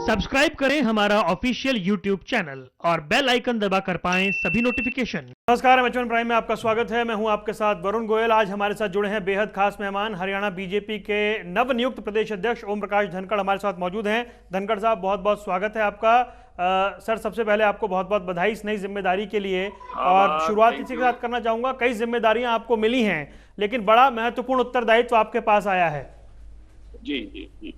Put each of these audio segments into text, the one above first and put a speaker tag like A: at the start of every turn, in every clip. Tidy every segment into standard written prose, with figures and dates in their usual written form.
A: Subscribe करें हमारा official YouTube channel और बेल आइकन दबाकर पाएं सभी नोटिफिकेशन।
B: नमस्कार, एम प्राइम में आपका स्वागत है। मैं हूं आपके साथ वरुण गोयल। आज हमारे साथ जुड़े हैं बेहद खास मेहमान, हरियाणा बीजेपी के नवनियुक्त प्रदेश अध्यक्ष ओम प्रकाश धनखड़ हमारे साथ मौजूद हैं। धनखड़ साहब, बहुत बहुत स्वागत है आपका। सर, सबसे पहले आपको बहुत बहुत बधाई इस नई जिम्मेदारी के लिए। और शुरुआत इसी के साथ करना चाहूंगा, कई जिम्मेदारियां आपको मिली हैं लेकिन बड़ा महत्वपूर्ण उत्तरदायित्व आपके पास आया है।
C: जी जी जी,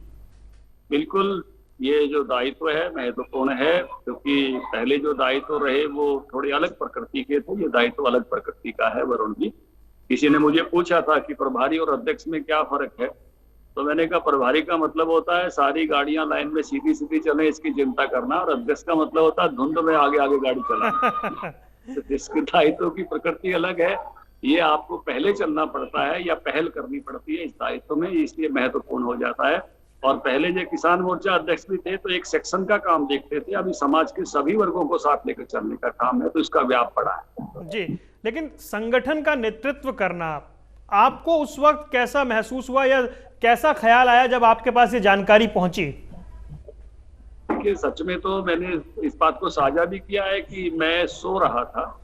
C: बिल्कुल। ये जो दायित्व है महत्वपूर्ण है, क्योंकि पहले जो दायित्व रहे वो थोड़े अलग प्रकृति के थे। ये दायित्व अलग प्रकृति का है वरुण जी। किसी ने मुझे पूछा था कि प्रभारी और अध्यक्ष में क्या फर्क है, तो मैंने कहा प्रभारी का मतलब होता है सारी गाड़ियां लाइन में सीधी सीधी चले, इसकी चिंता करना, और अध्यक्ष का मतलब होता है धुंध में आगे आगे गाड़ी चलाना। तो इसके दायित्व की प्रकृति अलग है। ये आपको पहले चलना पड़ता है या पहल करनी पड़ती है इस दायित्व में, इसलिए महत्वपूर्ण हो जाता है। और पहले जो किसान मोर्चा अध्यक्ष भी थे तो एक सेक्शन का काम देखते थे, अभी समाज के सभी वर्गों को साथ लेकर चलने का काम है, तो इसका व्याप पड़ा है।
B: जी, लेकिन संगठन का नेतृत्व करना आपको उस वक्त कैसा महसूस हुआ या कैसा ख्याल आया जब आपके पास ये जानकारी पहुंची?
C: देखिए, सच में तो मैंने इस बात को साझा भी किया है कि मैं सो रहा था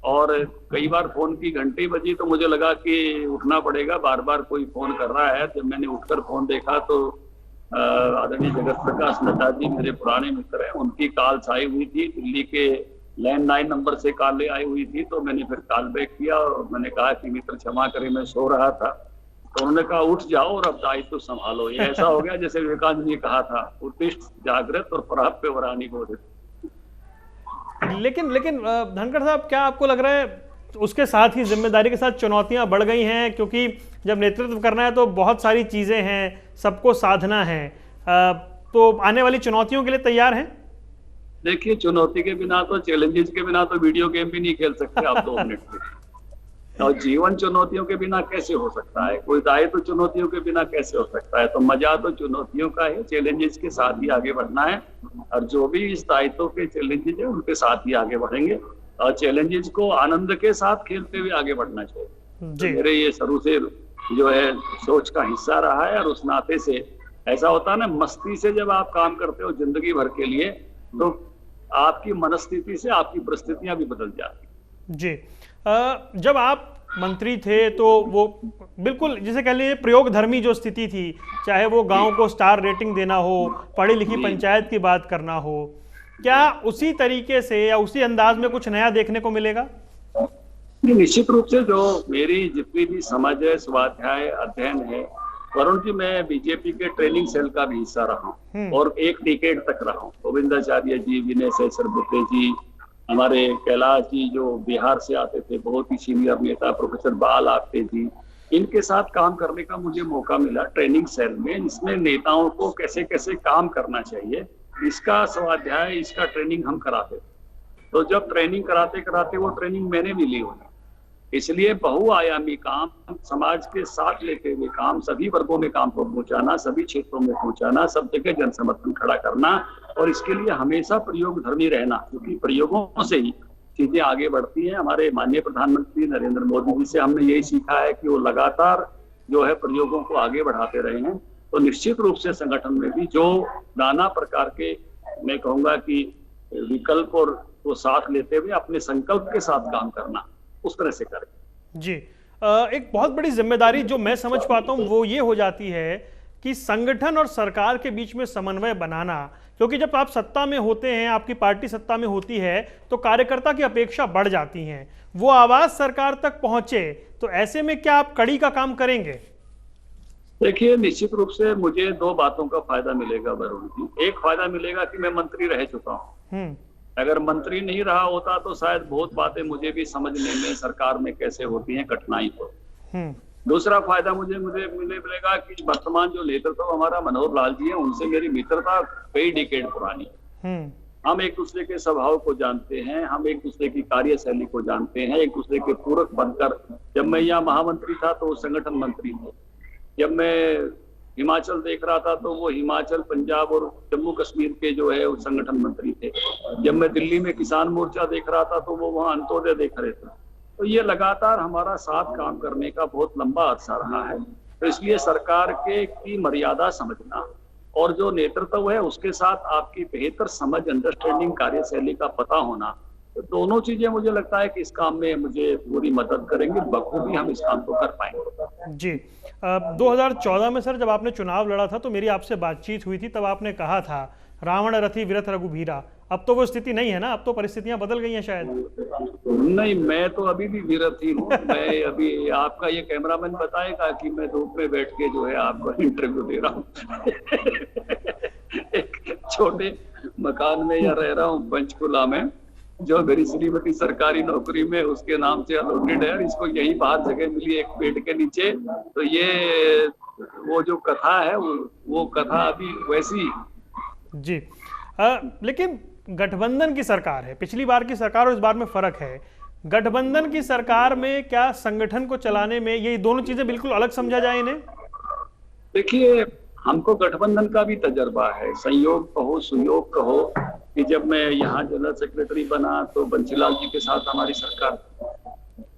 C: और कई बार फोन की घंटी बजी तो मुझे लगा कि उठना पड़ेगा, बार बार कोई फोन कर रहा है। जब मैंने उठकर फोन देखा तो आदरणीय जगत प्रकाश नड्डा जी मेरे पुराने मित्र हैं, उनकी कॉल्स आई हुई थी, दिल्ली के लैंडलाइन नंबर से कॉलें आई हुई थी। तो मैंने फिर कॉल बैक किया और मैंने कहा कि मित्र क्षमा करें, मैं सो रहा था। तो उन्होंने कहा उठ जाओ और अब दायित्व संभालो। ये ऐसा हो गया जैसे विवेकानंद ने कहा था, उत्तिष्ठ जागृत और प्राप्य वरानी बोधित।
B: लेकिन धनखड़ साहब, क्या आपको लग रहा है उसके साथ ही जिम्मेदारी के साथ चुनौतियां बढ़ गई हैं? क्योंकि जब नेतृत्व करना है तो बहुत सारी चीजें हैं, सबको साधना है, तो आने वाली चुनौतियों के लिए तैयार हैं?
C: देखिए, चुनौती के बिना तो, चैलेंजेस के बिना तो वीडियो गेम भी नहीं खेल सकते आप 2 मिनट में। और जीवन चुनौतियों के बिना कैसे हो सकता है, कोई दायित्व चुनौतियों के बिना कैसे हो सकता है? तो मजा तो चुनौतियों का है, चैलेंजेस के साथ ही आगे बढ़ना है। और जो भी इस दायित्व के चैलेंजेस है उनके साथ ही आगे बढ़ेंगे और चैलेंजेस को आनंद के साथ खेलते हुए आगे बढ़ना चाहिए। तो मेरे ये शुरू से जो है सोच का हिस्सा रहा है। और उस नाते से ऐसा होता है ना, मस्ती से जब आप काम करते हो जिंदगी भर के लिए तो आपकी मनस्थिति से आपकी परिस्थितियां भी बदल जाती।
B: जी, जब आप मंत्री थे तो वो बिल्कुल जिसे कह लीजिए प्रयोग धर्मी जो स्थिति थी, चाहे वो गांव को स्टार रेटिंग देना हो, पढ़ी लिखी पंचायत की बात करना हो, क्या उसी तरीके से या उसी अंदाज में कुछ नया देखने को मिलेगा?
C: निश्चित रूप से जो मेरी जितनी भी समझ है, स्वाध्याय अध्ययन है, वरुण जी, मैं बीजेपी के ट्रेनिंग सेल का भी हिस्सा रहा हूँ और 1 डिकेड तक रहा हूँ। गोविंदाचार्य जी, विनय शेषर बुद्धे जी, हमारे कैलाश जी जो बिहार से आते थे, बहुत ही सीनियर नेता, प्रोफेसर बाल आपटे जी, इनके साथ काम करने का मुझे मौका मिला ट्रेनिंग सेल में। इसमें नेताओं को कैसे कैसे काम करना चाहिए इसका स्वाध्याय, इसका ट्रेनिंग हम कराते थे। तो जब ट्रेनिंग कराते कराते वो ट्रेनिंग मैंने भी ली हुई, इसलिए बहुआयामी काम, समाज के साथ लेते हुए काम, सभी वर्गों में काम को पहुंचाना, सभी क्षेत्रों में पहुंचाना, सब जगह जन समर्थन खड़ा करना, और इसके लिए हमेशा प्रयोग धर्मी रहना, क्योंकि प्रयोगों से ही चीजें आगे बढ़ती हैं। हमारे माननीय प्रधानमंत्री नरेंद्र मोदी जी से हमने यही सीखा है कि वो लगातार जो है प्रयोगों को आगे बढ़ाते रहे हैं। तो निश्चित रूप से संगठन में भी जो नाना प्रकार के, मैं कहूंगा कि विकल्प और वो साथ लेते हुए अपने संकल्प के साथ काम करना, उस तरह से करें।
B: जी, एक बहुत बड़ी जिम्मेदारी जो मैं समझ पाता हूं वो ये हो जाती है कि संगठन और सरकार के बीच में समन्वय बनाना, क्योंकि जब आप सत्ता में होते हैं, आपकी पार्टी सत्ता में होती है, तो कार्यकर्ता की अपेक्षा बढ़ जाती है, वो आवाज सरकार तक पहुंचे, तो ऐसे में क्या आप कड़ी का काम करेंगे?
C: देखिए, निश्चित रूप से मुझे 2 बातों का फायदा मिलेगा वरुण जी। एक फायदा मिलेगा कि मैं मंत्री रह चुका हूँ। अगर मंत्री नहीं रहा होता तो शायद बहुत बातें मुझे भी समझने में, सरकार में कैसे होती हैं, कठिनाई हो। दूसरा फायदा मुझे मिलेगा कि वर्तमान जो नेतृत्व हमारा मनोहर लाल जी है, उनसे मेरी मित्रता कई डिकेड पुरानी है। हम एक दूसरे के स्वभाव को जानते हैं, हम एक दूसरे की कार्यशैली को जानते हैं, एक दूसरे के पूरक बनकर, जब मैं यहाँ महामंत्री था तो वो संगठन मंत्री थे, जब मैं हिमाचल देख रहा था तो वो हिमाचल, पंजाब और जम्मू कश्मीर के जो है वो संगठन मंत्री थे, जब मैं दिल्ली में किसान मोर्चा देख रहा था तो वो वहाँ अंत्योदय देख रहे थे। तो ये लगातार हमारा साथ काम करने का बहुत लंबा अरसा रहा है। तो इसलिए सरकार की मर्यादा समझना और जो नेतृत्व है उसके साथ आपकी बेहतर समझ, अंडरस्टैंडिंग, कार्यशैली का पता होना, तो दोनों चीजें मुझे लगता है कि इस काम में मुझे पूरी मदद करेंगी, बखूबी हम इस काम को कर पाएंगे।
B: जी 2014 में सर जब आपने चुनाव लड़ा था तो मेरी आपसे बातचीत हुई थी, तब आपने कहा था रावण रथी विरथ रघुबीरा। अब तो वो स्थिति नहीं है ना, अब तो परिस्थितियां बदल गई हैं शायद।
C: नहीं, मैं तो अभी भी विरत ही हूँ। मैं अभी, आपका ये कैमरामैन बताएगा कि मैं धूप में बैठ के जो है आपको इंटरव्यू दे रहा हूँ। एक छोटे मकान में या रह रहा हूँ पंचकुला में, जो मेरी श्रीमती सरकारी नौकरी में उसके नाम से अलॉटेड है, इसको यही बाहर जगह मिली एक पेड़ के नीचे। तो ये वो जो कथा है वो कथा अभी वैसी।
B: जी लेकिन गठबंधन की सरकार है, पिछली बार की सरकार और इस बार में फर्क है। गठबंधन की सरकार में क्या संगठन को चलाने में ये दोनों चीजें बिल्कुल अलग समझा जाए इन्हें?
C: देखिए, हमको गठबंधन का भी तजर्बा है, संयोग कहो सुयोग कहो, कि जब मैं यहाँ जनरल सेक्रेटरी बना तो बंसीलाल जी के साथ हमारी सरकार,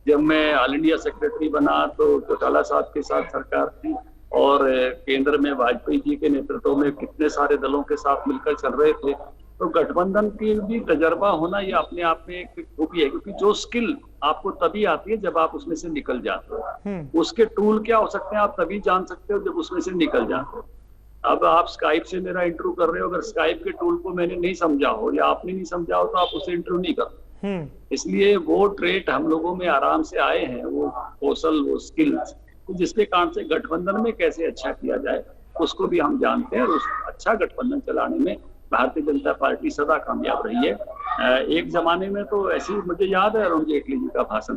C: जब मैं ऑल इंडिया सेक्रेटरी बना तो चौटाला साहब के साथ सरकार थी, और केंद्र में वाजपेयी जी के नेतृत्व में कितने सारे दलों के साथ मिलकर चल रहे थे। तो गठबंधन की भी तजर्बा होना ये अपने आप में एक खूबी है, क्योंकि जो स्किल आपको तभी आती है जब आप उसमें से निकल जाते हो। उसके टूल क्या हो सकते हैं आप तभी जान सकते हो जब उसमें से निकल जाते हो। अब आप स्काइप से मेरा इंटरव्यू कर रहे हो, अगर स्काइप के टूल को मैंने नहीं समझा हो या आपने नहीं समझा हो तो आप उसे इंटरव्यू नहीं कर। इसलिए वो ट्रेट हम लोगों में आराम से आए हैं, वो कौशल, वो स्किल्स, जिसके कारण से गठबंधन में कैसे अच्छा किया जाए उसको भी हम जानते हैं। और उस अच्छा गठबंधन चलाने में भारतीय जनता पार्टी सदा कामयाब रही है। एक जमाने में तो ऐसी, मुझे याद है अरुण जेटली जी का भाषण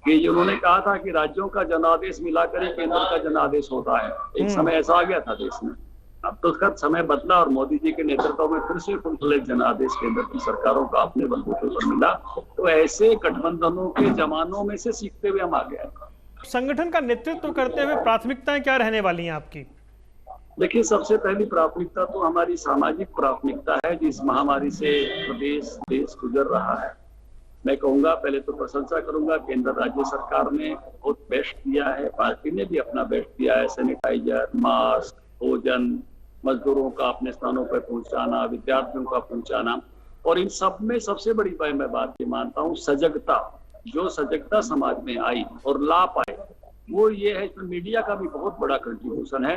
C: कि उन्होंने कहा था कि राज्यों का जनादेश मिलाकर ही केंद्र का जनादेश होता है। एक समय ऐसा आ गया था देश में। अब तो उसका समय बदला और मोदी जी के नेतृत्व में फिर से फुल जनादेश केंद्र की सरकारों का अपने बलबूते पर मिला। तो ऐसे गठबंधनों के जमानों में से सीखते हुए हम आगे आए।
B: संगठन का नेतृत्व करते हुए प्राथमिकताएं क्या रहने वाली हैं आपकी?
C: देखिए, सबसे पहली प्राथमिकता तो हमारी सामाजिक प्राथमिकता है। जिस महामारी से प्रदेश देश गुजर रहा है, मैं कहूँगा, पहले तो प्रशंसा करूंगा, केंद्र राज्य सरकार ने बहुत बेस्ट दिया है, पार्टी ने भी अपना बेस्ट दिया है। सैनिटाइजर, मास्क, भोजन, मजदूरों का अपने स्थानों पर पहुंचाना, विद्यार्थियों का पहुंचाना, और इन सब में सबसे बड़ी मैं बात ये मानता हूँ, सजगता। जो सजगता समाज में आई और ला पाए, वो ये है। इसमें मीडिया का भी बहुत बड़ा कंट्रीब्यूशन है।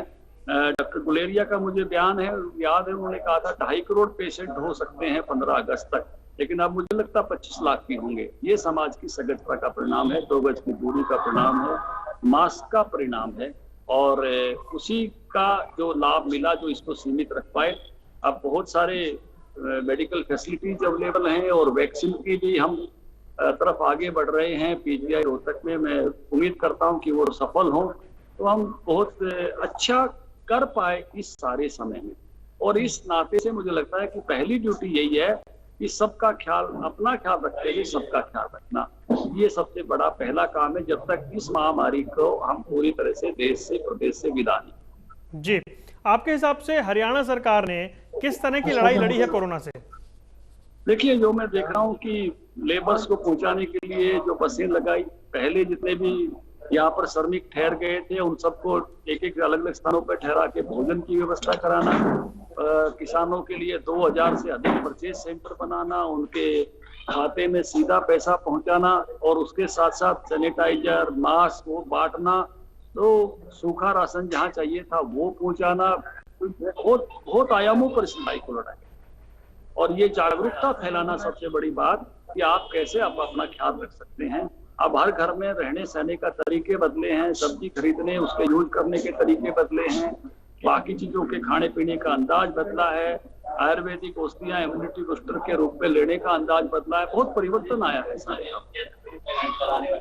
C: डॉक्टर गुलेरिया का मुझे बयान है, याद है, उन्होंने कहा था 2.5 करोड़ पेशेंट हो सकते हैं 15 अगस्त तक, लेकिन अब मुझे लगता है 25 लाख भी होंगे। ये समाज की सजगता का परिणाम है, 2 गज की दूरी का परिणाम है, मास्क का परिणाम है, और उसी का जो लाभ मिला जो इसको सीमित रख पाए। अब बहुत सारे मेडिकल फैसिलिटीज अवेलेबल हैं और वैक्सीन की भी हम तरफ आगे बढ़ रहे हैं। पीजीआई रोहतक में मैं उम्मीद करता हूं कि वो सफल हों, तो हम बहुत अच्छा कर पाए इस सारे समय में। और इस नाते से मुझे लगता है कि पहली ड्यूटी यही है कि सबका ख्याल, अपना ख्याल रखते हुए सबका ख्याल रखना, ये सबसे बड़ा पहला काम है, जब तक इस महामारी को हम पूरी तरह से देश से, प्रदेश से विदा नहीं।
B: जी, आपके हिसाब से हरियाणा सरकार ने किस तरह की लड़ाई लड़ी है कोरोना से? देखिए,
C: जो मैं देख रहा हूँ कि लेबर्स को पहुंचाने के लिए जो बसें लगाई, पहले जितने भी यहाँ पर श्रमिक ठहर गए थे उन सबको एक एक अलग अलग स्थानों पर ठहरा के भोजन की व्यवस्था कराना, किसानों के लिए 2000 से अधिक परचेज सेंटर बनाना, उनके खाते में सीधा पैसा पहुंचाना, और उसके साथ साथ सैनिटाइजर, मास्क वो बांटना, तो सूखा राशन जहाँ चाहिए था वो पहुंचाना। बहुत आयामों पर इस लड़ाई को लड़ाई, और ये जागरूकता फैलाना सबसे बड़ी बात कि आप कैसे आप अपना ख्याल रख सकते हैं। अब हर घर में रहने सहने का तरीके बदले हैं, सब्जी खरीदने उसके यूज करने के तरीके बदले हैं, बाकी चीजों के खाने पीने का अंदाज बदला है, आयुर्वेदिक औषधियां इम्यूनिटी बूस्टर के रूप में लेने का अंदाज बदला है, बहुत परिवर्तन आया है सारे।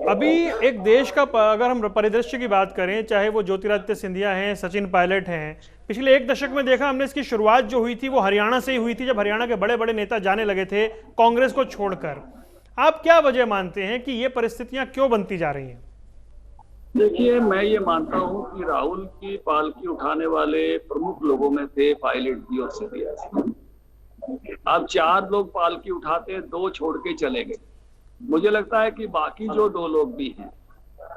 B: अभी एक देश का अगर हम परिदृश्य की बात करें, चाहे वो ज्योतिरादित्य सिंधिया हैं, सचिन पायलट हैं, पिछले 1 दशक में देखा हमने, इसकी शुरुआत जो हुई थी वो हरियाणा से ही हुई थी, जब हरियाणा के बड़े बड़े नेता जाने लगे थे कांग्रेस को छोड़कर। आप क्या वजह मानते हैं कि ये परिस्थितियां क्यों बनती जा रही हैं?
C: देखिए, मैं ये मानता हूं कि राहुल की पालकी उठाने वाले प्रमुख लोगों में थे पायलट जी और सिंधिया जी। अब 4 लोग पालकी उठाते, 2 छोड़ के चले गए। मुझे लगता है कि बाकी जो 2 लोग भी हैं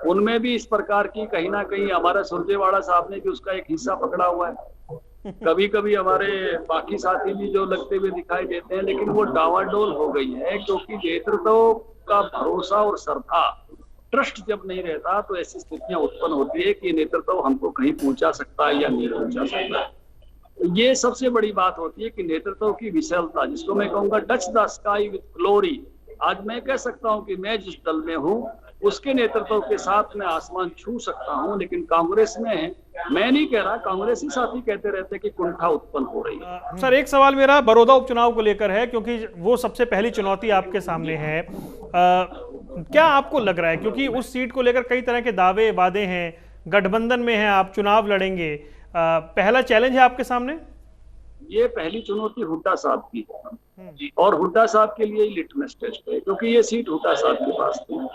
C: उनमें भी इस प्रकार की कहीं ना कहीं, हमारा सुरजेवाड़ा साहब ने भी उसका एक हिस्सा पकड़ा हुआ है। कभी कभी हमारे बाकी साथी भी जो लगते हुए दिखाई देते हैं, लेकिन वो डावाडोल हो गई है, क्योंकि नेतृत्व का भरोसा और श्रद्धा, ट्रस्ट जब नहीं रहता तो ऐसी स्थितियां उत्पन्न होती है कि नेतृत्व हमको कहीं पहुंचा सकता है या नहीं पहुंचा सकता है। ये सबसे बड़ी बात होती है कि नेतृत्व की विशालता, जिसको मैं कहूंगा touch the sky with glory. आज मैं कह सकता हूं कि मैं जिस दल में हूं उसके नेतृत्व के साथ मैं आसमान छू सकता हूं, लेकिन कांग्रेस में मैं नहीं कह रहा, कांग्रेसी साथी कहते रहते कि कुंठा उत्पन्न हो रही है।
B: सर, एक सवाल मेरा बड़ौदा उपचुनाव को लेकर है, क्योंकि वो सबसे पहली चुनौती आपके सामने है। क्या आपको लग रहा है, क्योंकि उस सीट को लेकर कई तरह के दावे वादे हैं, गठबंधन में हैं, आप चुनाव लड़ेंगे, पहला चैलेंज है आपके सामने?
C: ये पहली चुनौती हुड्डा साहब की है और हुड्डा साहब के लिए लिटमस टेस्ट है, क्योंकि ये सीट हुड्डा साहब के पास थी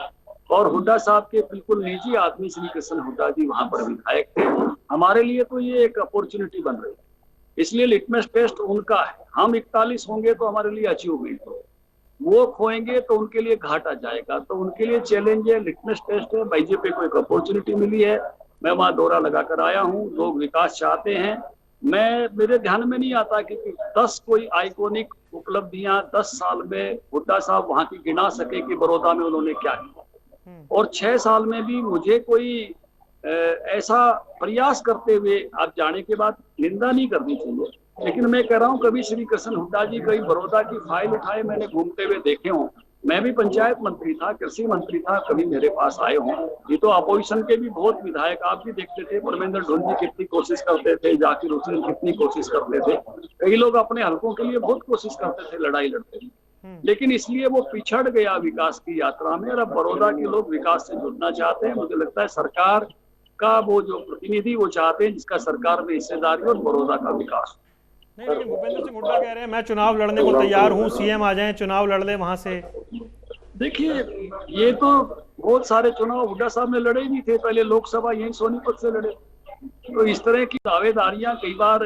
C: और हुड्डा साहब के बिल्कुल निजी आदमी श्री कृष्ण हुड्डा जी वहां पर विधायक थे। हमारे लिए तो ये एक अपॉर्चुनिटी बन रही है, इसलिए लिटमस टेस्ट उनका है। हम 41 होंगे तो हमारे लिए अचीवमेंट हो, वो खोएंगे तो उनके लिए घाटा जाएगा, तो उनके लिए चैलेंज है, लिटमस टेस्ट है। बीजेपी को एक अपॉर्चुनिटी मिली है, मैं वहां दौरा लगाकर आया हूँ, लोग विकास चाहते हैं। मेरे ध्यान में नहीं आता कि 10 कोई आइकॉनिक उपलब्धियां 10 साल में हुड्डा साहब वहां की गिना सके कि बड़ौदा में उन्होंने क्या किया, और 6 साल में भी मुझे कोई ऐसा प्रयास करते हुए आप जाने के बाद निंदा नहीं करनी चाहिए। लेकिन मैं कह रहा हूँ, कभी श्री कृष्ण हुड्डा जी कहीं बड़ौदा की फाइल उठाए मैंने घूमते हुए देखे हों। मैं भी पंचायत मंत्री था, कृषि मंत्री था, कभी मेरे पास आए हों। ये तो अपोजिशन के भी बहुत विधायक आप भी देखते थे, परमेंद्र ढोल जी कितनी कोशिश करते थे, जाकिर हुसैन कितनी कोशिश करते थे, कई लोग अपने हलकों के लिए बहुत कोशिश करते थे, लड़ाई लड़ते थे, लेकिन इसलिए वो पिछड़ गया विकास की यात्रा में। और अब बड़ौदा के लोग विकास से जुड़ना चाहते हैं। मुझे लगता है सरकार का वो जो प्रतिनिधि वो चाहते हैं जिसका सरकार में हिस्सेदारी और बड़ौदा का विकास।
B: नहीं, लेकिन भूपेंद्र सिंह हुड्डा कह रहे हैं मैं चुनाव लड़ने को तैयार हूं, सीएम आ जाएं, चुनाव लड़ ले वहां से।
C: देखिए, ये तो बहुत सारे चुनाव हुड्डा साहब ने लड़े नहीं थे, पहले लोकसभा यही सोनीपत से लड़े। तो इस तरह की दावेदारियां कई बार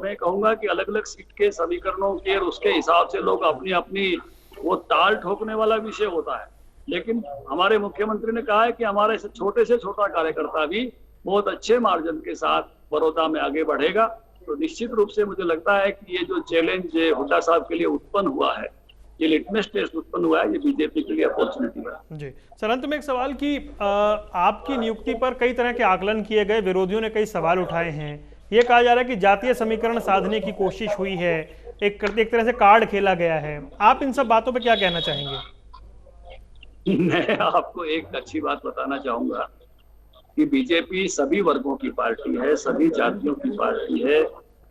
C: मैं कहूंगा कि अलग अलग सीट के समीकरणों के और उसके हिसाब से लोग अपनी अपनी वो ताल ठोकने वाला विषय होता है। लेकिन हमारे मुख्यमंत्री ने कहा है कि हमारा इस छोटे से छोटा कार्यकर्ता भी बहुत अच्छे मार्जिन के साथ बड़ौदा में आगे बढ़ेगा। तो निश्चित रूप से मुझे लगता है कि ये जो चैलेंज हुड्डा साहब के लिए उत्पन्न हुआ है, ये लिटमस टेस्ट उत्पन्न हुआ है, ये बीजेपी के लिए अपॉर्चुनिटी है।
B: जी सर, अंत में एक सवाल कि आपकी नियुक्ति पर कई तरह के आकलन किए गए, विरोधियों ने कई सवाल उठाए हैं। ये कहा जा रहा है कि जातीय समीकरण साधने की कोशिश हुई है, एक तरह से कार्ड खेला गया है। आप इन सब बातों पर क्या कहना चाहेंगे?
C: मैं आपको एक अच्छी बात बताना चाहूंगा कि बीजेपी सभी वर्गों की पार्टी है, सभी जातियों की पार्टी है,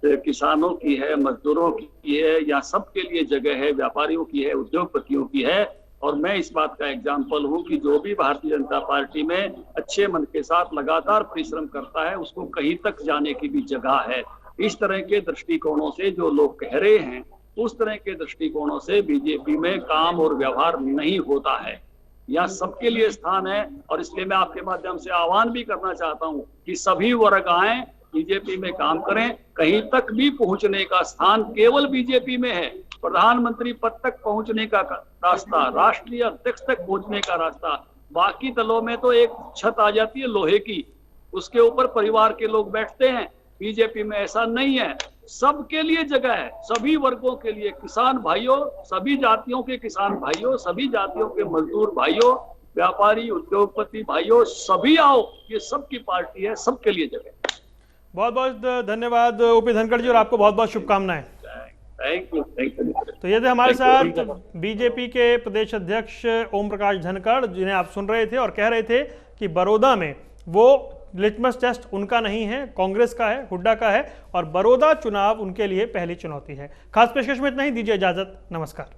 C: किसानों की है, मजदूरों की है, या सबके लिए जगह है, व्यापारियों की है, उद्योगपतियों की है। और मैं इस बात का एग्जाम्पल हूं कि जो भी भारतीय जनता पार्टी में अच्छे मन के साथ लगातार परिश्रम करता है उसको कहीं तक जाने की भी जगह है। इस तरह के दृष्टिकोणों से जो लोग कह रहे हैं, उस तरह के दृष्टिकोणों से बीजेपी में काम और व्यवहार नहीं होता है। यहाँ सबके लिए स्थान है, और इसलिए मैं आपके माध्यम से आह्वान भी करना चाहता हूँ कि सभी वर्ग आए, बीजेपी में काम करें। कहीं तक भी पहुंचने का स्थान केवल बीजेपी में है। प्रधानमंत्री पद तक पहुंचने का रास्ता, राष्ट्रीय अध्यक्ष तक पहुंचने का रास्ता, बाकी दलों में तो एक छत आ जाती है लोहे की, उसके ऊपर परिवार के लोग बैठते हैं। बीजेपी में ऐसा नहीं है, सबके लिए जगह है, सभी वर्गों के लिए, किसान भाइयों, सभी जातियों के किसान भाइयों, सभी जातियों के मजदूर भाइयों, व्यापारी, उद्योगपति भाइयों, सभी आओ, ये सबकी पार्टी है, सबके लिए जगह।
B: बहुत बहुत धन्यवाद ओपी धनखड़ जी, और आपको बहुत बहुत शुभकामनाएं।
C: Thank you.
B: तो ये थे हमारे साथ बीजेपी के प्रदेश अध्यक्ष ओम प्रकाश धनखड़, जिन्हें आप सुन रहे थे और कह रहे थे कि बड़ौदा में वो लिटमस टेस्ट उनका नहीं है, कांग्रेस का है, हुड्डा का है, और बड़ौदा चुनाव उनके लिए पहली चुनौती है। खास पेशकश में इतना ही, दीजिए इजाजत, नमस्कार।